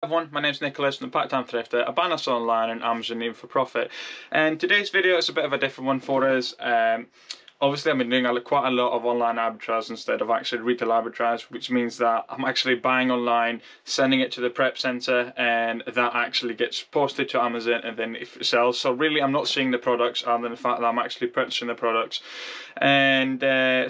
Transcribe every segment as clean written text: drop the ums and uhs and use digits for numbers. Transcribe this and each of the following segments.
Everyone, my name's Nicholas, I'm a part-time thrifter. I buy and sell online and Amazon even for profit. And today's video is a bit of a different one for us. Obviously I've been doing quite a lot of online arbitrage instead of actually retail arbitrage, which means that I'm actually buying online, sending it to the prep center, and that actually gets posted to Amazon and then it sells. So really I'm not seeing the products other than the fact that I'm actually purchasing the products. And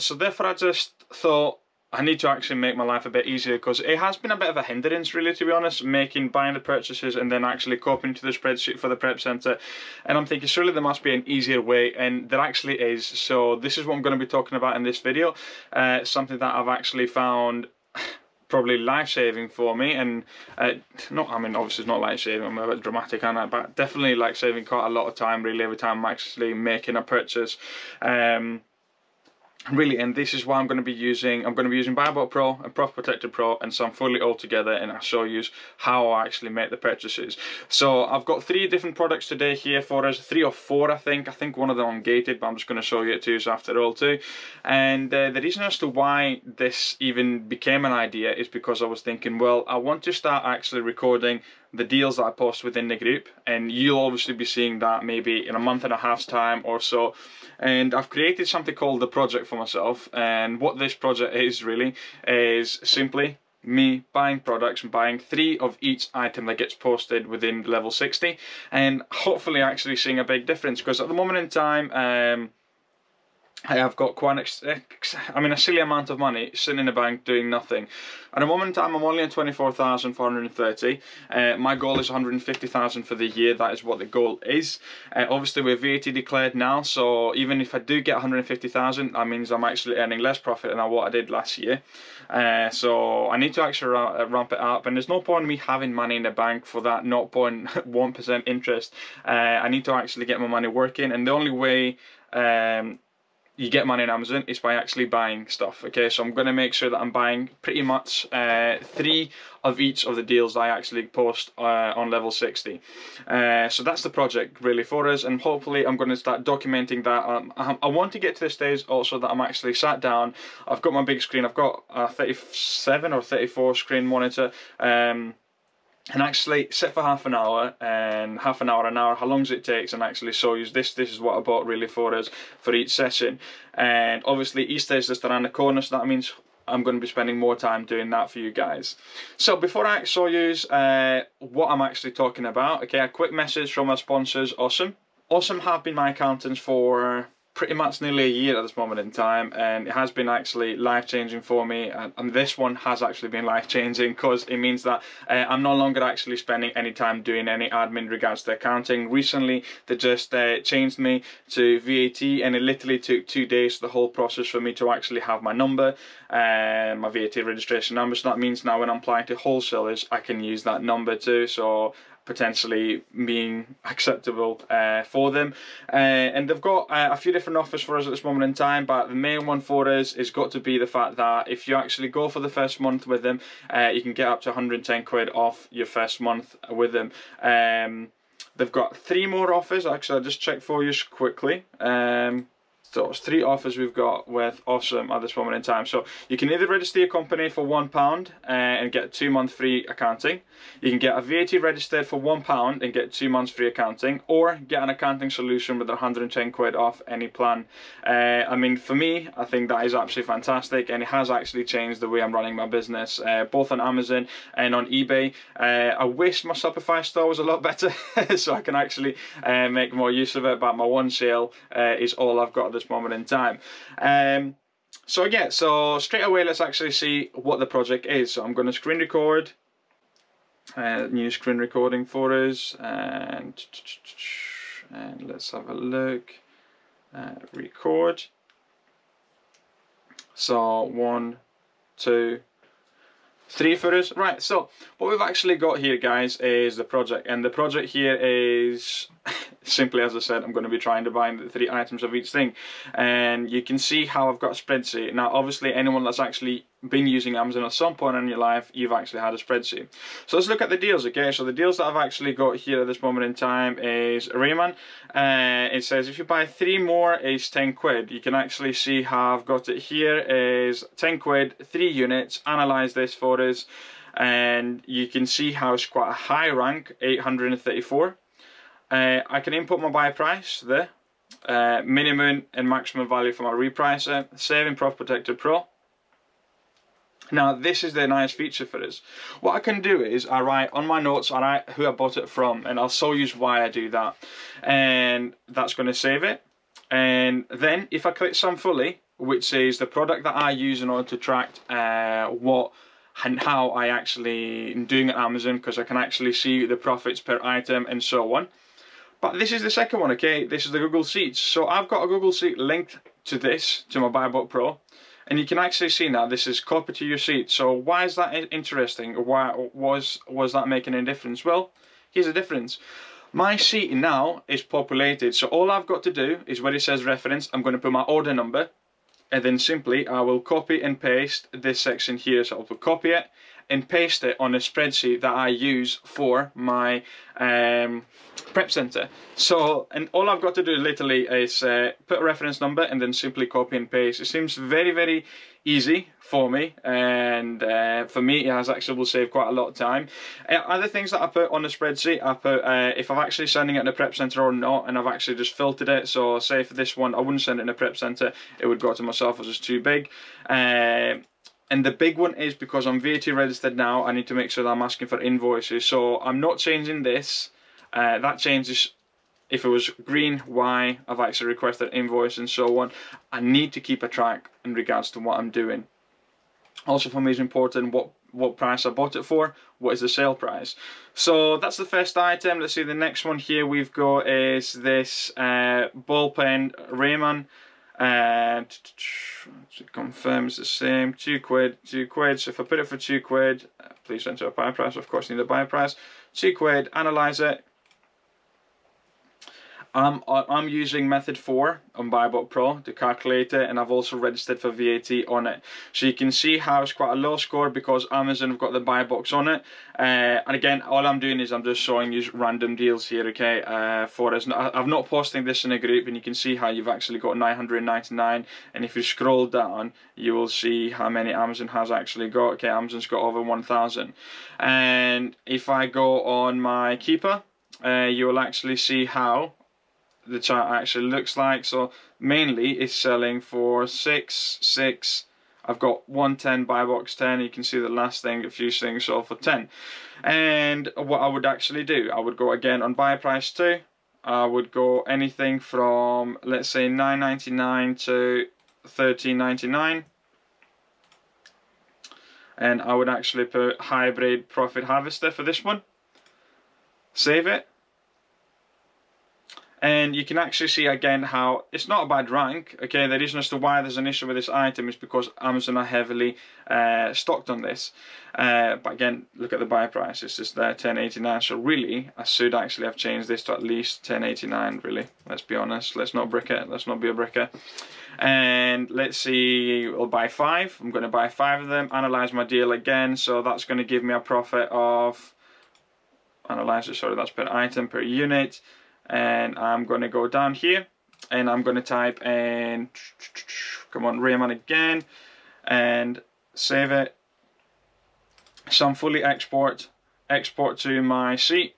so therefore I just thought, I need to actually make my life a bit easier, because it has been a bit of a hindrance, really, to be honest, buying the purchases and then actually copying to the spreadsheet for the prep center. And I'm thinking surely there must be an easier way, and there actually is. So this is what I'm going to be talking about in this video. Something that I've actually found probably life-saving for me, and obviously it's not life-saving, I'm a bit dramatic on that, but definitely like saving quite a lot of time, really, every time I'm actually making a purchase. Really, and this is why I'm going to be using BuyBotPro and Profit Protector Pro and some fully all together, and I'll show you how I actually make the purchases. So I've got 3 different products today here for us, 3 or 4 I think one of them I'm gated, but I'm just going to show you it too, so after all too. And the reason as to why this even became an idea is because I was thinking, well, I want to start actually recording the deals that I post within the group, and you'll obviously be seeing that maybe in a month and a half's time or so. And I've created something called the project for myself, and what this project is really is simply me buying products and buying 3 of each item that gets posted within level 60, and hopefully actually seeing a big difference, because at the moment in time I have got quite a silly amount of money sitting in the bank doing nothing. At the moment in time I'm only on 24,430. My goal is 150,000 for the year. That is what the goal is. Obviously we're VAT declared now, so even if I do get 150,000, that means I'm actually earning less profit than what I did last year. So I need to actually ramp it up, and there's no point in me having money in the bank for that 0.1% interest. I need to actually get my money working, and the only way you get money on Amazon is by actually buying stuff. Okay, so I'm going to make sure that I'm buying pretty much 3 of each of the deals I actually post on level 60. So that's the project really for us, and hopefully I'm going to start documenting that. I want to get to the stage also that I'm actually sat down, I've got my big screen, I've got a 37 or 34 screen monitor, and actually sit for half an hour, an hour, how long it takes, and actually show you this is what I bought really for us for each session. And obviously Easter is just around the corner, so that means I'm going to be spending more time doing that for you guys. So before I show you what I'm actually talking about, okay, a quick message from our sponsors, Osome. Osome have been my accountants for pretty much nearly a year at this moment in time, and it has been actually life-changing for me, and this one has actually been life-changing because it means that I'm no longer actually spending any time doing any admin in regards to accounting. Recently they just changed me to VAT, and it literally took 2 days for the whole process for me to actually have my number and my VAT registration number. So that means now when I'm applying to wholesalers I can use that number too, so potentially being acceptable for them. And they've got a few different offers for us at this moment in time, but the main one for us has got to be the fact that if you actually go for the first month with them, you can get up to 110 quid off your first month with them. They've got 3 more offers. Actually, I'll just check for you quickly. So it's 3 offers we've got with Osome at this moment in time. So you can either register your company for £1 and get 2 months free accounting. You can get a VAT registered for £1 and get 2 months free accounting, or get an accounting solution with 110 quid off any plan. I mean, for me, I think that is absolutely fantastic, and it has actually changed the way I'm running my business, both on Amazon and on eBay. I wish my Shopify store was a lot better so I can actually make more use of it, but my one sale is all I've got at this moment in time. So yeah, so straight away let's actually see what the project is. So I'm going to screen record, new screen recording for us, and let's have a look. Record. So 1, 2, 3 for us. Right, so what we've actually got here, guys, is the project, and the project here is simply, as I said, I'm going to be trying to buy the 3 items of each thing, and you can see how I've got a spreadsheet. Now obviously anyone that's actually been using Amazon at some point in your life, you've actually had a spreadsheet. So let's look at the deals. Okay, so the deals that I've actually got here at this moment in time is Rayman. It says if you buy 3 more it's 10 quid. You can actually see how I've got it here is 10 quid, 3 units. Analyze this for us. and you can see how it's quite a high rank, 834. I can input my buy price there, minimum and maximum value for my repricer, saving Profit Protector Pro. Now this is the nice feature for us. What I can do is I write on my notes, I write who I bought it from, and I'll show you why I do that. And that's going to save it. And then if I click Sum Fully, which is the product that I use in order to track what and how I actually am doing at Amazon, because I can actually see the profits per item and so on. But this is the second one, okay? This is the Google Sheets. So I've got a Google Sheet linked to this, to my BuyBotPro. And you can actually see now, this is copy to your sheet. So why is that interesting? Why was that making a difference? Well, here's the difference. My sheet now is populated. So all I've got to do is where it says reference, I'm going to put my order number. And then simply I will copy and paste this section here. So I'll copy it and paste it on a spreadsheet that I use for my prep center. So, and all I've got to do literally is put a reference number and then simply copy and paste. It seems very, very easy for me, and for me it has actually will save quite a lot of time. Other things that I put on the spreadsheet, I put if I'm actually sending it in a prep center or not, and I've actually just filtered it. So say for this one I wouldn't send it in a prep center, it would go to myself as it's too big. And the big one is because I'm VAT registered now, I need to make sure that I'm asking for invoices. So I'm not changing this. That changes if it was green, why I've actually requested invoice and so on. I need to keep a track in regards to what I'm doing. Also for me is important what price I bought it for, what is the sale price. So that's the first item. Let's see, the next one here we've got is this ball pen Rayman. To confirm it's the same, £2, £2. So if I put it for £2, please enter a buy price, of course you need a buy price, £2, analyze it. I'm using method 4 on BuyBotPro to calculate it, and I've also registered for VAT on it. So you can see how it's quite a low score because Amazon have got the buy box on it. And again, all I'm doing is I'm just showing you random deals here, okay, for us. I'm not posting this in a group, and you can see how you've actually got 999. And if you scroll down, you will see how many Amazon has actually got. Okay, Amazon's got over 1,000. And if I go on my Keeper, you will actually see how the chart actually looks like. So mainly it's selling for 6. I've got 110 buy box 10. You can see the last thing, a few things sold for 10. And what I would actually do, I would go again on buy price 2. I would go anything from, let's say, $9.99 to $13.99. And I would actually put hybrid profit harvester for this one. Save it. And you can actually see again how it's not a bad rank. Okay, the reason as to why there's an issue with this item is because Amazon are heavily stocked on this. But again, look at the buy price, it's just there, $10.89. So really, I should actually have changed this to at least $10.89, really. Let's be honest, let's not brick it, let's not be a bricker. And let's see, we'll buy 5. I'm going to buy 5 of them, analyze my deal again. So that's going to give me a profit of, analyze it, sorry, that's per item, per unit. And I'm going to go down here and I'm going to type in, come on, Rayman again, and save it. Sum Fully export to my sheet.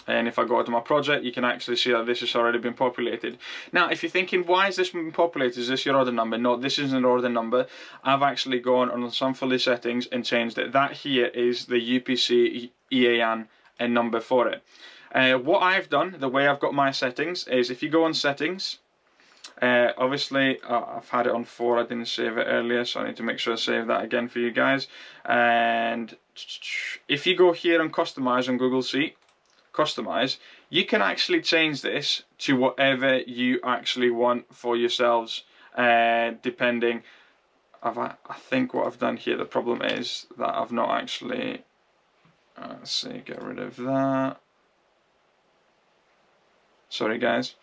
And if I go to my project, you can actually see that this has already been populated. Now, if you're thinking, why is this been populated? Is this your order number? No, this isn't an order number. I've actually gone on Sum Fully settings and changed it. That here is the UPC EAN and number for it. What I've done, the way I've got my settings, is if you go on settings, obviously I've had it on 4, I didn't save it earlier, so I need to make sure I save that again for you guys. And if you go here and customize on Google Sheet, customize, you can actually change this to whatever you actually want for yourselves, depending. I think what I've done here, the problem is that I've not actually, let's see, get rid of that. Sorry guys.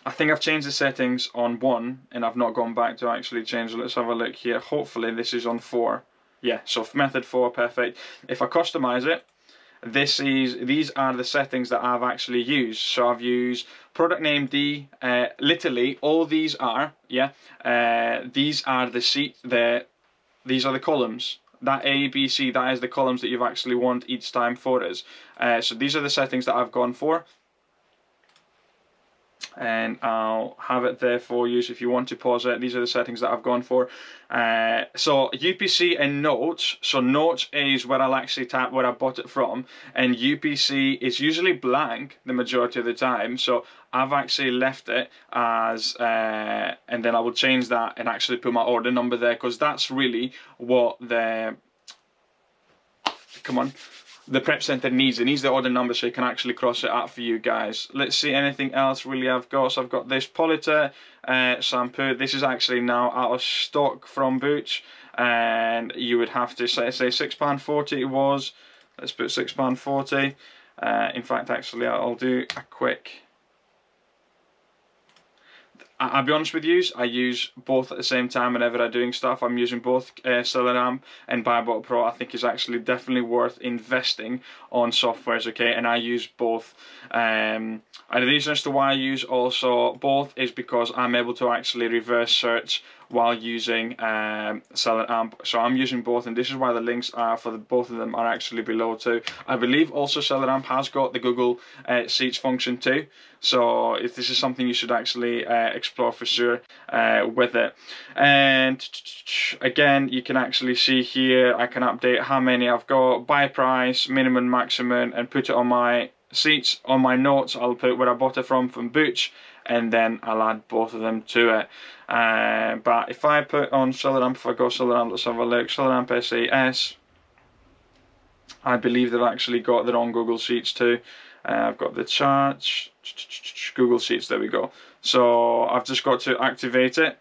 I think I've changed the settings on 1 and I've not gone back to actually change it. Let's have a look here. Hopefully this is on 4. Yeah, so method 4, perfect. If I customize it, these are the settings that I've actually used. So I've used product name D, literally all these are, yeah, these are these are the columns. That A, B, C, that is the columns that you've actually want each time for us. So these are the settings that I've gone for. And I'll have it there for you, so if you want to pause it, these are the settings that I've gone for. So UPC and notes, so notes is where I'll actually tap where I bought it from, and UPC is usually blank the majority of the time, so I've actually left it as, and then I will change that and actually put my order number there, because that's really what the, come on, the prep center needs. It needs the order number so you can actually cross it out for you guys. Let's see anything else really I've got. So I've got this Polita shampoo. This is actually now out of stock from Boots, and you would have to say £6.40 it was. Let's put £6.40. In fact, actually I'll do a quick, I'll be honest with you, I use both at the same time whenever I'm doing stuff. I'm using both SellerAmp and BuyBotPro. I think is actually definitely worth investing on softwares, okay? And I use both. And the reason as to why I use also both is because I'm able to actually reverse search while using SellerAmp. So I'm using both, and this is why the links are for both of them are actually below too. I believe also SellerAmp has got the Google Sheets function too. So if this is something you should actually explore for sure with it. And again, you can actually see here, I can update how many I've got, buy price, minimum, maximum, and put it on my seats. On my notes, I'll put where I bought it from Boots, and then I'll add both of them to it. But if I put on SellerAmp, if I go SellerAmp, let's have a look, SellerAmp SAS, I believe they've actually got their own Google Sheets too. I've got the charts, Google Sheets, there we go. So I've just got to activate it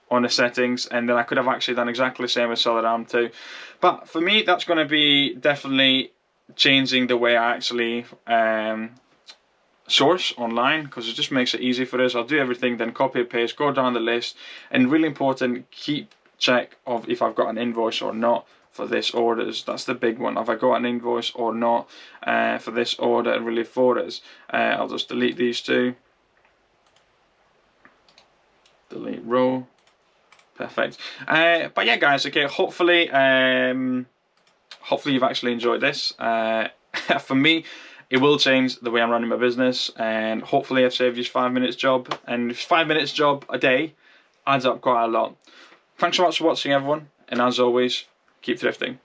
on the settings, and then I could have actually done exactly the same as SellerAmp too. But for me, that's going to be definitely changing the way I actually source online, because it just makes it easy for us. I'll do everything, then copy and paste, go down the list, and really important, keep check of if I've got an invoice or not for this orders. That's the big one. Have I got an invoice or not for this order and really for us? I'll just delete these two. Delete row. Perfect. But yeah, guys. Okay. Hopefully, hopefully you've actually enjoyed this. For me, it will change the way I'm running my business, and hopefully I've saved you 5 minutes job. And 5 minutes job a day adds up quite a lot. Thanks so much for watching, everyone, and as always, keep thrifting.